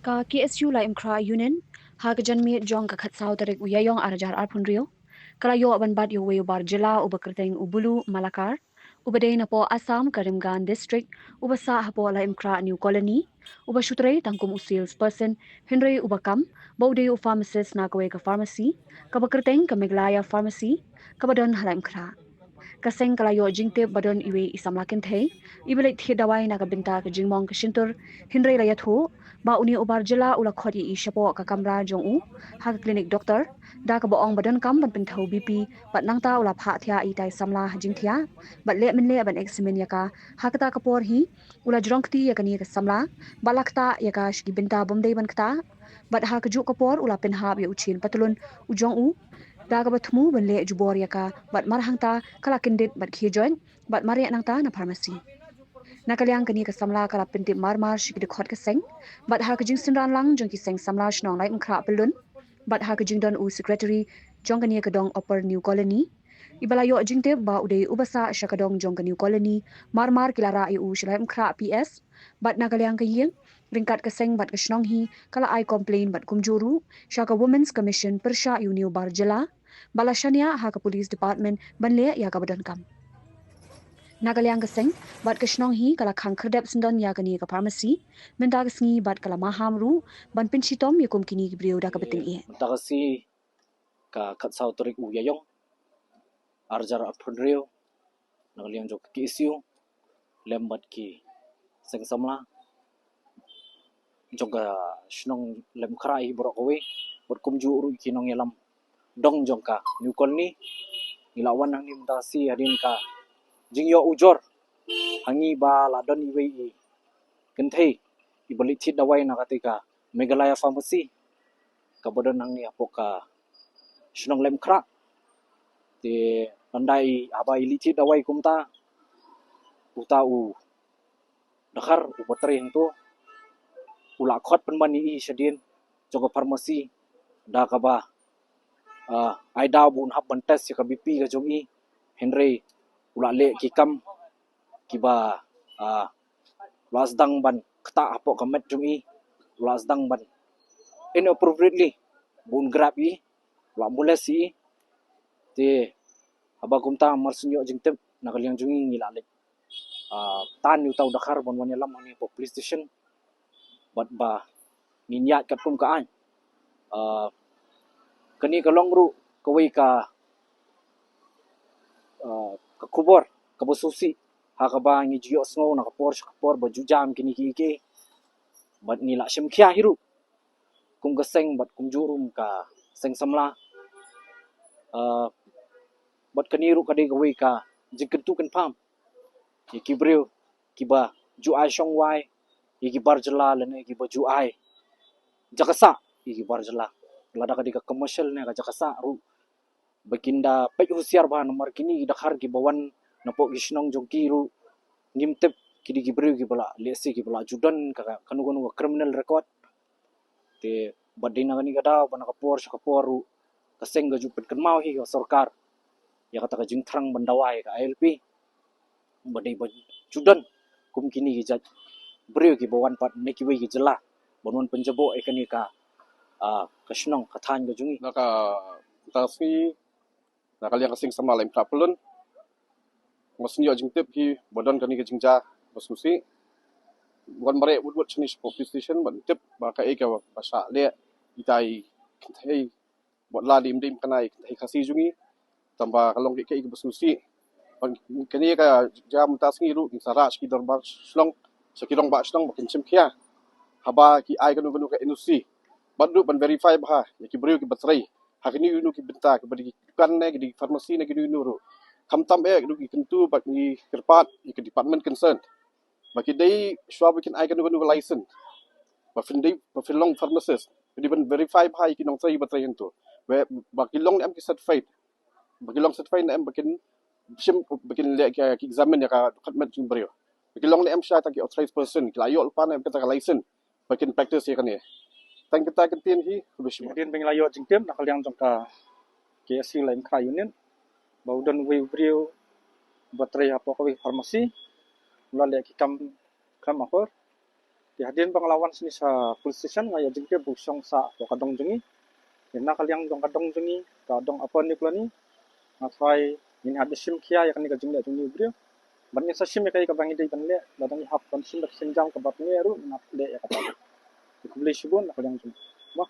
Ka KSU la imkra yunin ha ka janmi jong ka khatsau tarik uyayong arajar arpunrio kala yo ban bat yo weyo bar jila ubakrteng ubulu malakar ubadei na po Assam Karimgan district ubasa hapo la imkra new colony ubashutrei tangkum usil person Henry ubakam baude u pharmacist na kawe ka pharmacy kabakrteng ka Meglaya pharmacy kabadon hala imkra kaseng kalayo jingte badon iwe isamlakin thei ibelek thi dawai na kabinta ka jingmong ka shintur hinrei la yathu ba uni ubar jila ula khodi i shapo ka kamra jong u ha ka clinic doctor da ka boong badon kam ban pin thau bp bat nangta ula pha thia i tai samla hajing thia bat le min le ban examen yaka ha ka ta ka por hi ula jrongkti yakani ka samla balakta yaka shgi binta bomdei ban kta bat ha ka ju ka por ula pin hab ya uchin patulun ujong u daga batmu banle jubor yaka bat marhangta kala kindit bat khijoin bat mari nangta na pharmacy nakalyang kani ka samla kala pinti marmar shikde khot ka seng bat ha ka jing sinran lang jong ki seng samla shnong lai mkhra pelun bat ha ka jing don u secretary jong kani ka dong upper new colony ibala yo jingte ba ude ubasa shakadong jong ka new colony marmar kilara u shlai mkhra ps bat nakalyang ka yeng ringkat ka seng bat ka shnong hi kala I complain bat kumjuru shaka women's commission persha uniu barjala balashania ha ka police department banle ya ka badan kam nagalyang kaseng bat kashnong hi kala khang khrdep sindon ya kani ka pharmacy menda kasngi bat kala maham ru ban pinchitom yakum kini ki brio da ka beting e Takasi ka katsau torik uyayong arjar apodrio nagaliang jok ki isiu lembat ki seng samla joga shnong lem khrai borok we bot kumju uru kinong yalam dong jongka new colony ilawan nang nim takasi hadin ka jingyo ujor hangi ba ladon iwe i kenthei ibalik thit dawai na katika Megalaya pharmacy kabodon nang ni apoka shnong lem khra ti pandai abai lithi dawai kumta uta u dakhar u batri hangtu ula khot penmani i shadin jogo pharmacy da kaba ai da bun hab ban test ka bp ka jogi henry ula le ki kam kiba lasdang ban kta apo kamet jogi lasdang ban inappropriately bun grab i la mulesi te abakumta marsunyo jingtep nakaliang jungi ngilalik tan yu tau dakhar bon wan yalam ani po police station bat ba ninyat kat kum ka an kani kalong ru kawai ka kubor ka bosusi ha ka ba ngi jiyo sngo na kapor ba jujam kini ki ke bat nila shimkhia hiru kum ka seng bat kum jurum ka seng samla bat kani ru kadai kawai ka jikentu kan pam ki kibreu kiba ju ai shong wai ki barjala lene ki baju ai jakasa ki barjala lada kadika commercial ne ka jakasa ru baginda pek husiar ba nomor kini dakhar ki bawan napo gishnong jongki ru ngimtep kidi gibreu ki bala lesi ki bala judan ka kanu criminal record te badina kani kada bana kapor ru kaseng ga jupet kan mau hi sarkar ya kata ka jingthrang bandawai ka LP badai ba judan kum kini ki jaj breu ki bawan pat neki we ki jela bonwan penjabo ekani ka kashnong kathan ga jungi naka tasi nakaliang kasing sama lain prapelun masunyo jingtep ki bodon kani ke jingja basusi bukan mare wood chinish police station ban tip baka eka basa le itai hei bot la dim kanai hei khasi jungi tamba kalong ke basusi kani ka jam tasngi ru saraj ki dorbar slong sakirong ba slong bakin chimkhia haba ki ai kanu ka inusi badu ban verify bah ki brio ki batrai hakini unu ki benta ki badi kan ne di pharmacy ne ki nuru kamtam du ki kentu bak ni kerpat ki department concern baki dai shwa bikin ai kanu license ba fin long pharmacist di ban verify bah ki nong sai batrai hentu we baki long am ki certified baki long certified am bakin sim bakin le ki examine ya ka khatmat jing brio baki long am sha ta ki authorized person ki layo alpa ne ka license bakin practice ya kan ni tang kita kentin hi bishmo din benglayo jingtem nakaliang jongka KSC lain kra union baudan we brio batrai apo ko pharmacy mula le ki kam ahor Hadirin pengelawan sini sa police station ngaya jengke busong sa kadong jengi. Kena kaliang dong kadong jengi, kadong apa ni pula ni. Ngapai ini hadis sim kia ya kan ni kajeng dia jengi brio. Banyak sa sim ya kai kabangi dei ban le, datang hap kan sim dak senjam ke bat ni ru nak le ya kata. Ikubli sibun nak kaliang jengi. Wah.